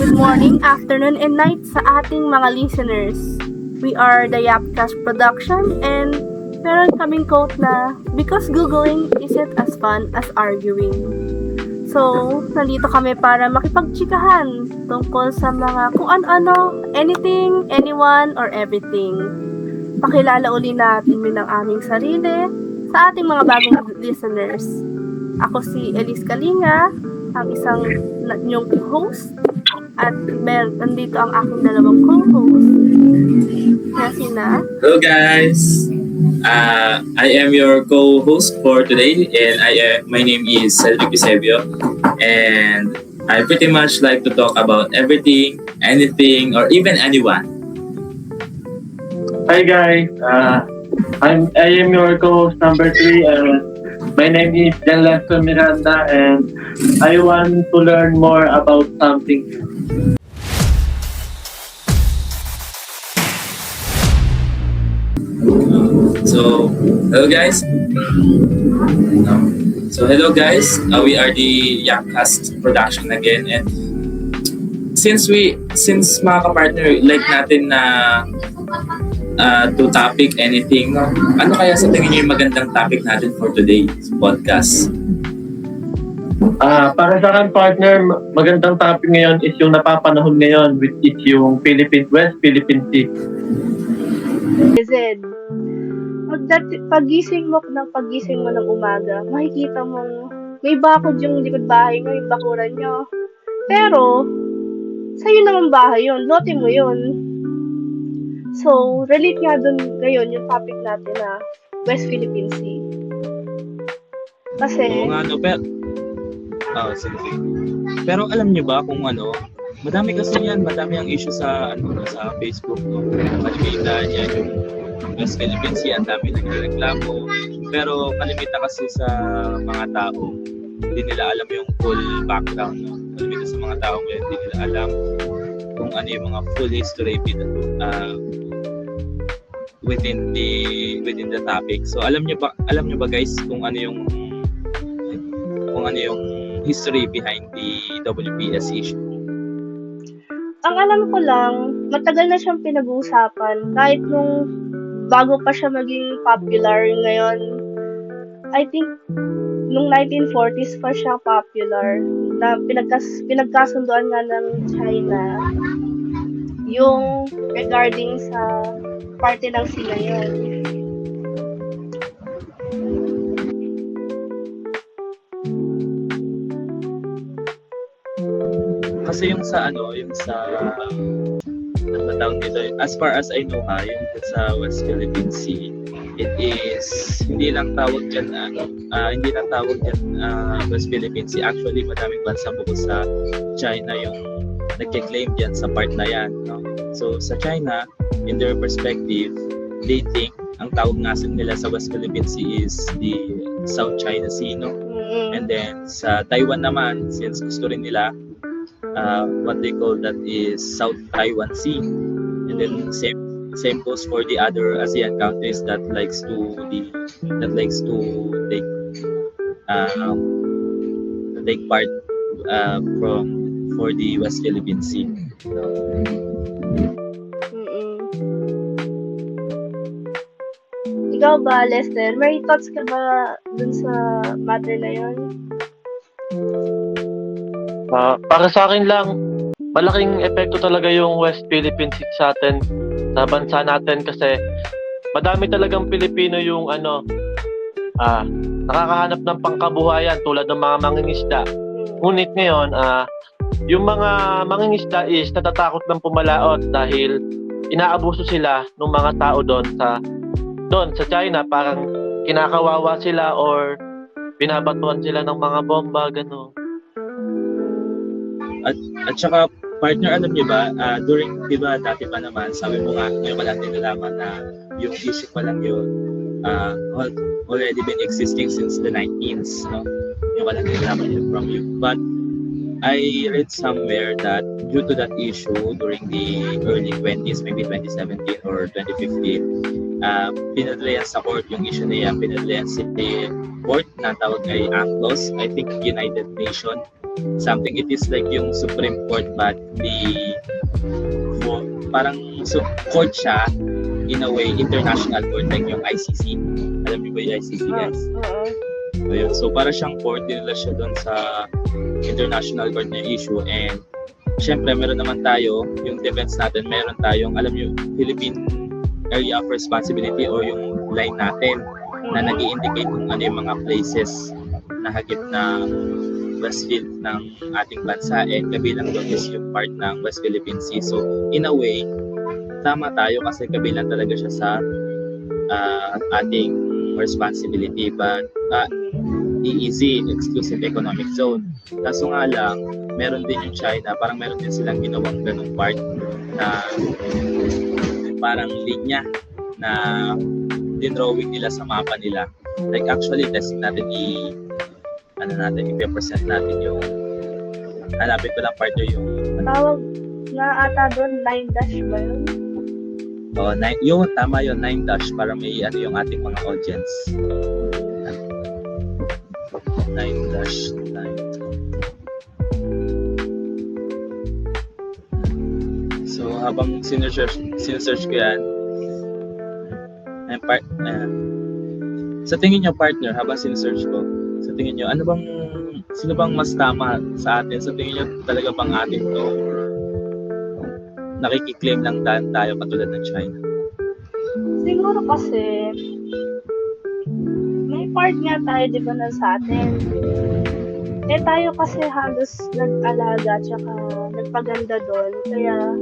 Good morning, afternoon, and night sa ating mga listeners. We are the Yapcast Production and meron kaming quote na, because Googling isn't as fun as arguing. So, nandito kami para makipagtsikahan tungkol sa mga kung ano-ano, anything, anyone, or everything. Pakilala uli natin ng aming sarili sa ating mga bagong listeners. Ako si Elise Kalinga, ang isang nyong host, at nandito ang aking dalawang co-host na sina. Hello guys, I am your co-host for today, and my name is Cedric Eusebio, and I pretty much like to talk about everything, anything, or even anyone. Hi guys, I am your co-host number 3, and my name is Jan Lester Miranda, and I want to learn more about something. So, hello guys. We are the Yapcast Production again, and since mga kapartner, like natin na to topic anything, no? Ano kaya sa tingin niyo yung magandang topic natin for today's podcast? Para sa akin, partner, magandang topic ngayon is yung napapanahon ngayon, which is yung West Philippine Sea. Zed, pagising mo ng umaga, makikita mong may bakod yung likod bahay mo, yung bakuran nyo. Pero, sa'yo naman bahay yun, lote mo yun. So, relate nga dun ngayon yung topic natin na West Philippine Sea. Kasi, Oo nga, no, sige. Pero alam niyo ba kung madami ang issue sa Facebook, no? Kalimitan yan yung West Philippine Sea, ang dami nagreklamo. Pero kalimitan kasi sa mga tao, hindi nila alam yung full background, no? Kalimitan sa mga tao ngayon, hindi nila alam kung ano yung mga full history within the topic. So alam niyo ba guys kung ano yung history behind the WPS issue? ang alam ko lang, matagal na siyang pinag-uusapan. Kahit nung bago pa siya maging popular ngayon, I think nung 1940s pa siya popular, na pinagkasunduan nga ng China yung regarding sa parte ng sea na yun. Kasi yung sa ano ba tawag nito, as far as I know yung sa West Philippine Sea, it is hindi lang tawag dyan West Philippine Sea. Actually, madaming bansa bukod sa China yung nagke-claim dyan sa part na yan, no? So sa China, in their perspective, they think ang tawag nga nila sa West Philippine Sea is the South China Sea, no? And then sa Taiwan naman, since gusto rin nila, what they call that is South Taiwan Sea. And then same goes for the other ASEAN countries that likes to take part for the West Philippine Sea. Ikaw ba, Lester? May thoughts ka ba dun sa matter na yun? Para sa akin lang, malaking epekto talaga yung West Philippine Sea sa atin, sa bansa natin, kasi madami talagang Pilipino yung nakakahanap ng pangkabuhayan tulad ng mga mangingisda. Ngunit ngayon, yung mga mangingisda is natatakot ng pumalaot dahil inaabuso sila ng mga tao doon sa China. Parang kinakawawa sila or binabatuan sila ng mga bomba, gano'n. At saka, partner, alam niyo ba, dati pa naman, sabi mo nga, ngayon ko lang nilalaman na yung issue pa lang yun, already been existing since the 19s, no? Ngayon ko lang nilalaman yun from you. But I read somewhere that due to that issue during the early 20s, maybe 2017 or 2015, pinadala yan sa court yung issue na yan, pinadala yan sa court na tawag ay UNCLOS, I think United Nations something. It is like yung Supreme Court but parang court siya in a way, international court like yung ICC. Alam niyo ba yung ICC, guys? Oo. Ayun. So para siyang court, dinala siya doon sa international court na issue, and syempre meron naman tayo yung defense natin, meron tayong alam niyo Philippine Area of Responsibility o yung line natin na nag-i-indicate kung ano yung mga places na hagip ng Westfield ng ating bansa, and kabilang doon is yung part ng West Philippine Sea. So in a way, tama tayo kasi kabilang talaga siya sa ating responsibility, but EEZ, Exclusive Economic Zone. Kaso nga lang, meron din yung China, parang meron din silang ginawang ganung part na parang linya na dinrawing nila sa mapa nila. Like actually, testing natin i-present natin yung hanapin ko lang partner yung Tawag nga ata doon, 9 dash ba yun? yun, tama yun, 9 dash para may yung ating mga audience. 9 dash 9. So habang sinesearch ko yan, sa tingin nyo partner, habang sinesearch ko, sa tingin nyo, sino bang mas tama sa atin? Sa tingin nyo talaga bang atin to? Nakikiklaim lang tayo katulad ng China? Siguro kasi may part nga tayo, di ba, na sa atin. Tayo kasi halos nag-alaga tsaka nagpaganda doon. Kaya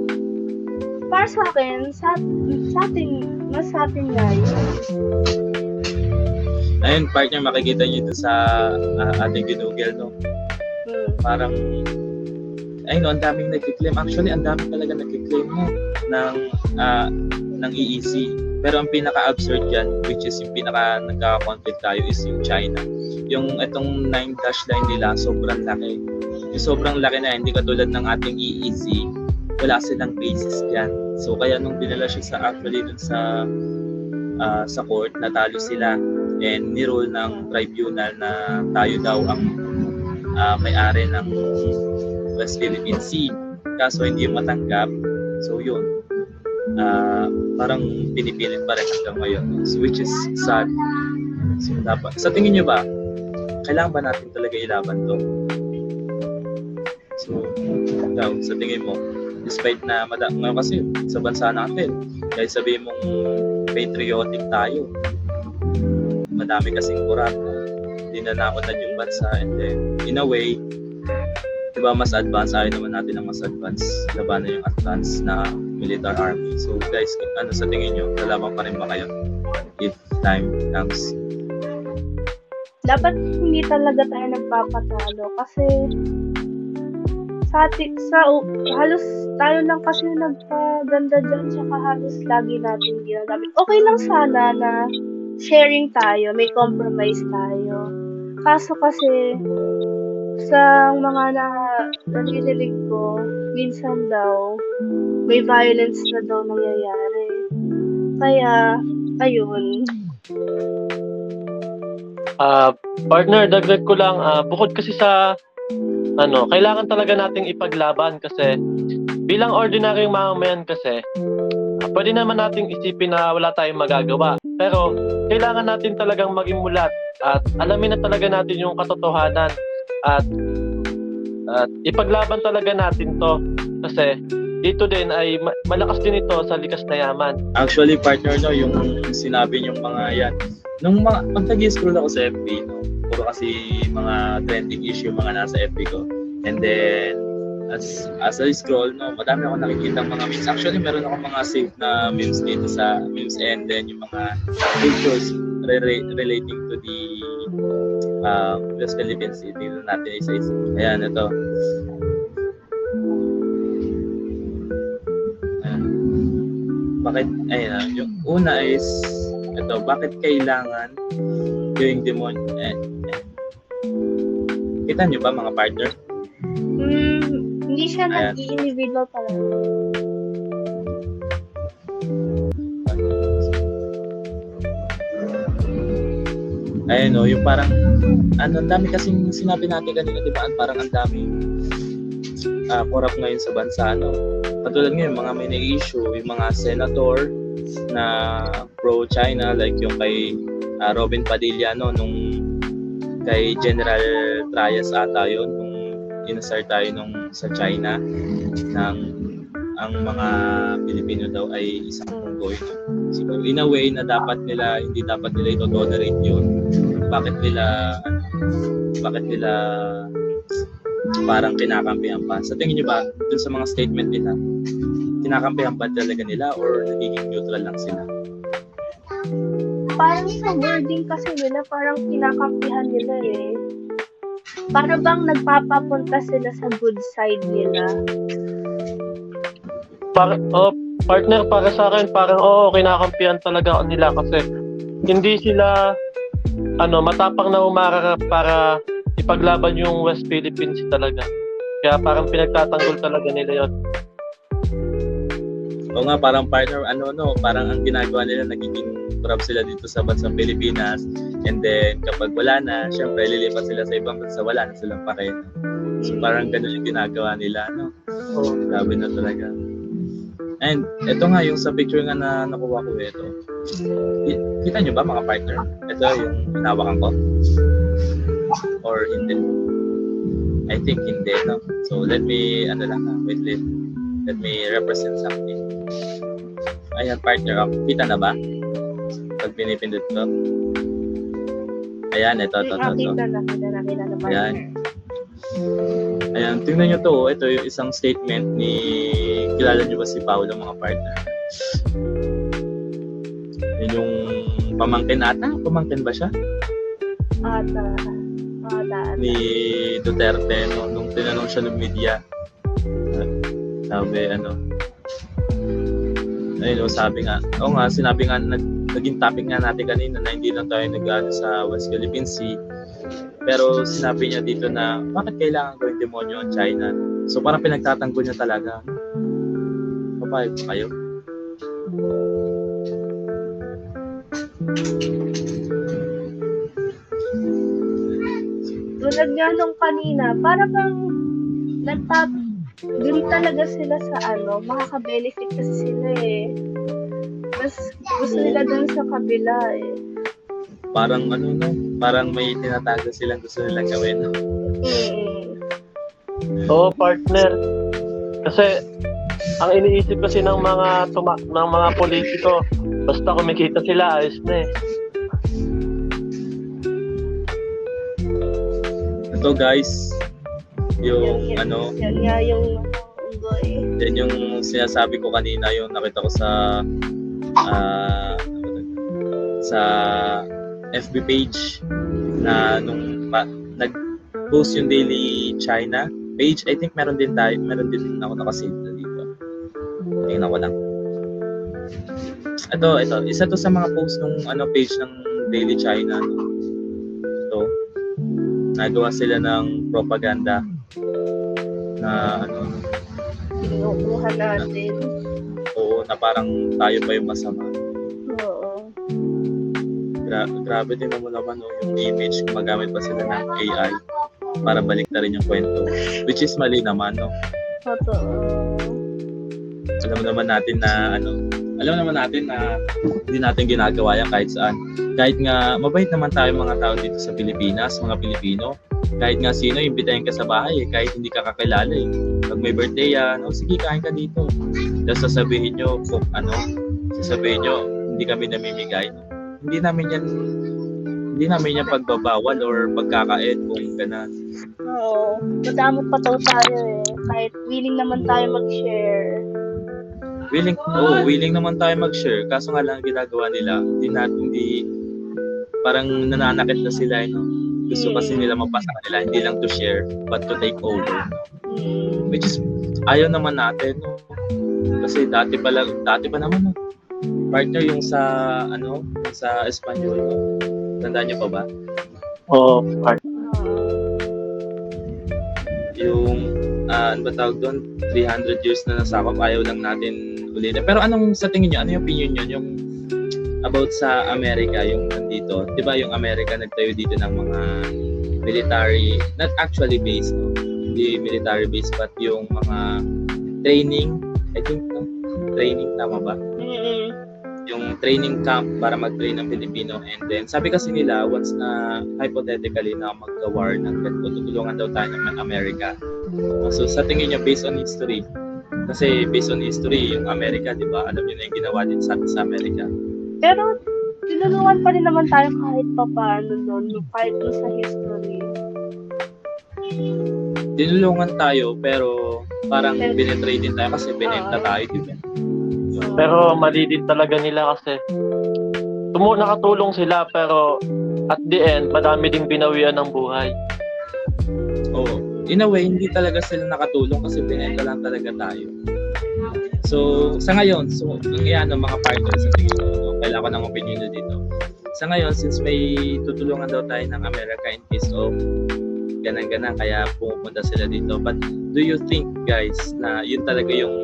para sa akin, sa atin nga yun. Ayun, partner, makikita nyo ito sa ating Google, no? Parang ayun, ang daming nagkiklaim. Actually, ang daming talaga nagkiklaim ng EEZ. Pero ang pinaka-absurd dyan, which is yung pinaka-nagka-conflict tayo, is yung China. Yung itong 9 dash line nila, sobrang laki. Yung sobrang laki na, hindi katulad ng ating EEZ, wala silang basis dyan. So, kaya nung dinala siya actually dun sa court, natalo sila, and nirule ng tribunal na tayo daw ang may-ari ng West Philippine Sea. Kaso hindi yung matanggap. So yun, parang pinipilit pa rin hanggang ngayon. So, which is sad. So, dapat, sa tingin nyo ba, kailangan ba natin talaga ilaban to? So, ikaw, sa tingin mo, despite na kasi sa bansa natin, kahit sabihin mong patriotic tayo, madami kasing kurap, dinanakotan yung bansa, and then in a way, diba mas advanced, ayaw naman natin ng mas advanced, labanan yung advanced na military army. So guys, ano sa tingin nyo, lalaban pa rin ba kayo if time comes? Dapat hindi talaga tayo nagpapatalo kasi halos tayo lang kasi nagpaganda dyan, tsaka halos lagi natin ginagamit. Okay lang sana na sharing tayo, may compromise tayo. Kaso kasi sa mga naririnig ko, minsan daw may violence na daw nangyayari. Kaya, ayun. Partner, dagdag ko lang, bukod kasi sa kailangan talaga nating ipaglaban kasi bilang ordinaryong mamamayan kasi pwede naman nating isipin na wala tayong magagawa. Pero kailangan natin talagang maging mulat at alamin na talaga natin yung katotohanan at ipaglaban talaga natin to kasi dito din ay malakas din ito sa likas na yaman. Actually, partner, no, yung sinabi yung mga yan, nung pag nag-scroll ako sa FB, no, puro kasi mga trending issue mga nasa FB ko, and then as I scroll, no, madami ako nakikita mga memes. Actually, meron ako mga saved na memes dito sa memes, and then yung mga pictures relating to the West Philippine Sea. Tingnan natin isa-isa. Ayan, ito. Ayan. Bakit, ayun, yung una is ito, bakit kailangan gawing demonyo? Kita nyo ba mga partner? Hindi siya Ayan. nag-i-individual pala. ayun no, yung parang ang dami kasing sinabi natin kanina, di ba? Parang ang dami corrupt ngayon sa bansa, no? Katulad ngayon, mga may issue, yung mga senator na pro-China, like yung kay Robin Padilla, no? Nung kay General Trias ata yun, nung inasar tayo nung sa China, ng ang mga Pilipino daw ay isang unggoy. So in a way na hindi dapat nila ito-tolerate yun. Bakit nila parang kinakampihan pa? Sa tingin niyo ba, dun sa mga statement nila, kinakampihan ba talaga nila or nagiging neutral lang sila? Parang sa wording kasi nila, parang kinakampihan nila eh. Para bang nagpapapunta sila sa good side nila. Partner, para sa akin, parang kinakampihan talaga nila kasi hindi sila matapang na umararap para ipaglaban yung West Philippines talaga. Kaya parang pinagtatanggol talaga nila yon. O nga, parang partner, parang ang ginagawa nila, nagiging corrupt sila dito sa bansang Pilipinas, and then kapag wala na, syempre lilipat sila sa ibang bansa, wala na silang pakita. So parang ganun yung ginagawa nila, no? Grabe na talaga. And ito nga, yung sa picture nga na nakuha ko ito. Kita nyo ba mga partner? Ito yung hinawakan ko. Or hindi? I think hindi, no? So let me, let me represent something. Ayan, partner, kita na ba? Pag pinipindot ko. Ayan, ito. Kita na ba? Ayan. Ayan, tingnan nyo to. Ito yung isang statement ni, kilala nyo ba si Paolo, mga partner? Yun yung pamangkin ata? Pamangkin ba siya? Ata. Ni Duterte, no? Nung tinanong siya ng media. Sabi, sabi nga, sinabi nga, naging topic nga natin kanina na hindi lang tayo nag-ano sa West Philippine Sea. Pero sinabi niya dito na, bakit kailangan gawing demonyo ang China? So parang pinagtatanggol niya talaga. Papayag ba kayo? Tulad nga nung kanina, para bang dun talaga sila sa makaka-benefit kasi sila eh. Mas gusto nila dun sa kabila eh. Parang parang may tinatago silang gusto nilang gawin. Partner. Kasi ang iniisip kasi ng mga politiko, basta kumikita sila, ayos na eh. Ito guys, yung Yan nga yung unggoy. yan yung sinasabi ko kanina, yung nakita ko sa FB page na nung nag-post yung Daily China page. I think meron din ako nakasave na dito. Tingnan ko lang. Ito, isa to sa mga post nung page ng Daily China. Ito, nagawa sila ng propaganda na Kinukuha natin. oo, na parang tayo pa yung masama. Oo. Grabe din naman yung image, gumagamit pa sila ng AI para baliktarin yung kwento, which is mali naman, no? Totoo. Alam naman natin na hindi natin ginagawa yan kahit saan. Kahit nga mabait naman tayo mga tao dito sa Pilipinas, mga Pilipino. Kahit nga sino, imbitahin ka sa bahay kahit hindi ka kakilala eh. Pag may birthday yan, sige, kain ka dito. Tapos sasabihin nyo hindi kami namimigay. Hindi namin yan pagbabawal or pagkakait kung gano'n. Oo. Madamot pa tayo eh. Kahit willing naman tayo mag-share. Willing naman tayo mag-share. Kaso nga lang ginagawa nila, hindi parang nananakit na sila, no? Gusto kasi nila mapasa kanila, hindi lang to share, but to take over. Which is, ayaw naman natin, no? Kasi dati pa naman, no? Partner yung sa Espanyol, no? Tandaan niyo pa ba? Oo, partner. Yung, ano ba tawag doon? 300 years na nasakop, ayaw lang natin ulitin. Pero sa tingin niyo, ano yung opinion niyo? Yung about sa Amerika, yung nandito dito, 'di ba yung Amerika nagtayo dito ng mga military, not actually base, no? Hindi military base, but yung mga training, I think, no? Training, tama ba? Yung training camp para mag-train ng Pilipino. And then, sabi kasi nila, once na hypothetically na magka-war ng ganito, tutulungan daw tayo ng Amerika. So, sa tingin niyo, based on history, kasi based on history, yung Amerika, di ba, alam niyo na yung ginawa din sa Amerika. Pero, tinulungan pa rin naman tayo kahit pa paano doon, kahit doon sa history. Tinulungan tayo, pero parang binetray din tayo kasi binenta tayo, di ba? Pero mali din talaga nila kasi nakatulong sila pero at the end, madami ding binawian ng buhay. Oo. In a way, hindi talaga sila nakatulong kasi binenta lang talaga tayo. So, sa ngayon, ang mga partners sa tingin ko, kailangan ko ng opinion nyo dito. Sa ngayon, since may tutulungan daw tayo ng America in case of ganang-ganang, kaya pumunta sila dito. But do you think, guys, na yun talaga yung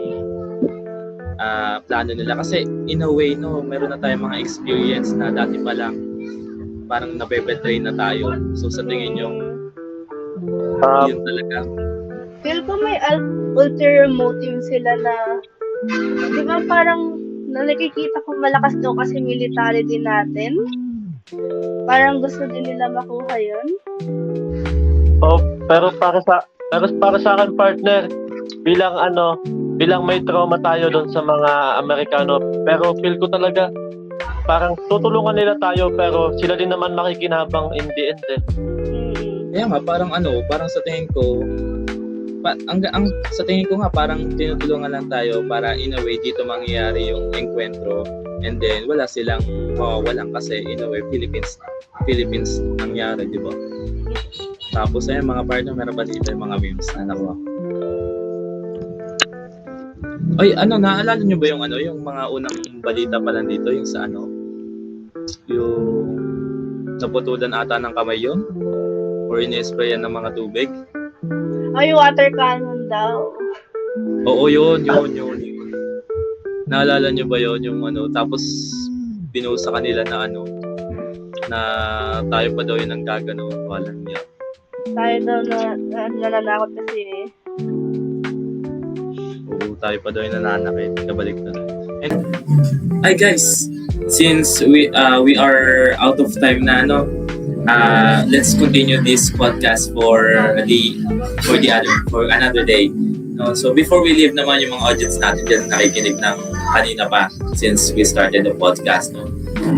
plano nila? Kasi in a way, no, meron na tayong mga experience na dati pa lang parang nabe-betray na tayo. So sa tingin nyo, yun talaga? Feel ko may ulterior motive sila na, di ba parang nakikita ko malakas daw kasi military din natin. Parang gusto din nila makuha yun. Oh, pero para sa akin, partner, bilang may trauma tayo doon sa mga Amerikano, pero feel ko talaga parang tutulungan nila tayo pero sila din naman makikinabang in the end eh. Kaya nga, parang sa tingin ko, sa tingin ko nga, parang tinutulungan lang tayo para in a way dito mangyayari yung enkwentro, and then wala silang mawawalan kasi in a way Philippines nangyari, di ba? Tapos ayun mga partner, meron ba dito yung mga memes na nakuha? Ay, naalala nyo ba yung mga unang balita pa lang dito, yung sa yung naputulan ata ng kamay yun? Or ini-sprayan ng mga tubig? Ay, water cannon daw. Oo, yun. Naalala nyo ba yun? Yung tapos binuhos sa kanila na na tayo pa daw yun ang gagano. Walang niya. Tayo daw nananakot kasi eh. Oo, tayo pa daw yung nananakit. Kabalik na. And Hi guys, since we are out of time na let's continue this podcast for another day. No, so before we leave naman yung mga audience natin dyan nakikinig ng kanina pa since we started the podcast. No?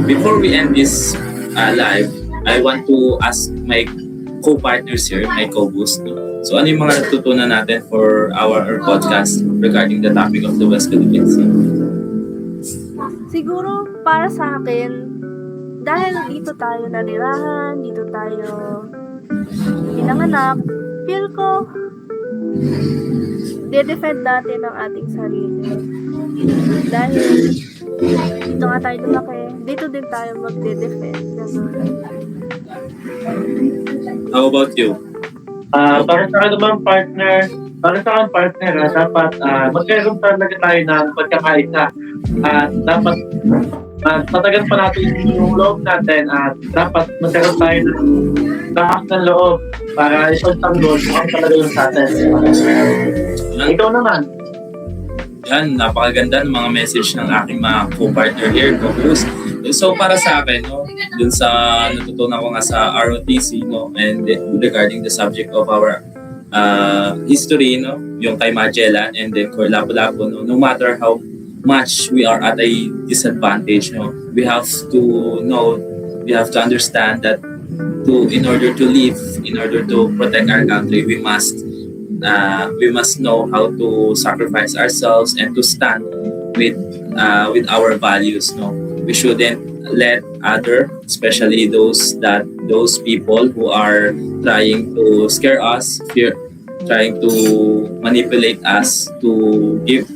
Before we end this live, I want to ask my co-partners here, my co-host. No? So ano yung mga natutunan natin for our podcast regarding the topic of the West Philippines? Siguro para sa akin, dahil dito tayo nanirahan, dito tayo pinanganak, feel ko de-defend natin ang ating sarili. Dahil dito nga tayo lumaki, dito din tayo magde-defend. How about you? Para sa akin naman partner, dapat magkaroon talaga tayo ng pagkakaisa. Dapat tatagan pa natin yung loob natin at dapat magkaroon tayo ng lakas ng loob para ipagtanggol kung ano talaga yung sa atin. Ikaw naman. Yan, napakaganda ng mga message ng aking mga co-partner here, co-host. So para sa akin, dun sa natutunan ko nga sa ROTC, and regarding the subject of our history, yung kay Magellan and then for Lapu-Lapu, no matter how much we are at a disadvantage, we have to understand that in order to live, in order to protect our country, we must know how to sacrifice ourselves and to stand with our values. We shouldn't let especially those people who are trying to scare us, trying to manipulate us to give.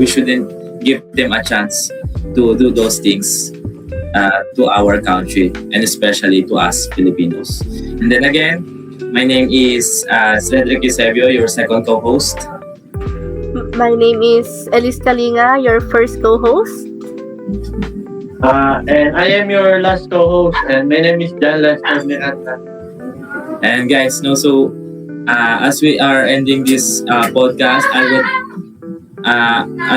We shouldn't give them a chance to do those things to our country and especially to us Filipinos. And then again, my name is Cedric Eusebio, your second co-host. My name is Elise Kalinga, your first co-host. And I am your last co-host, and my name is John Lester Miranda. And guys, no, so as we are ending this podcast, I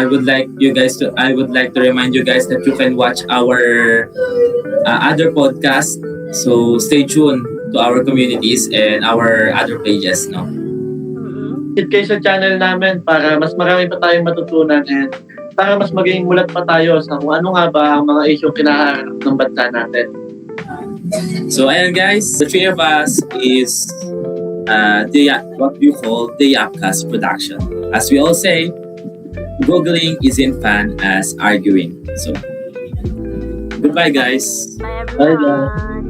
would like to remind you guys that you can watch our other podcast. So stay tuned to our communities and our other pages, no. Hit kayo sa channel namin para mas marami pa tayong matutunan and para mas maging mulat pa tayo sa kung ano nga ba ang mga issue kinaharap ng bansa natin. So ayan guys, the three of us is what we call the Yapcast production. As we all say, Googling isn't fun as arguing. So goodbye guys. Bye Bye, everyone.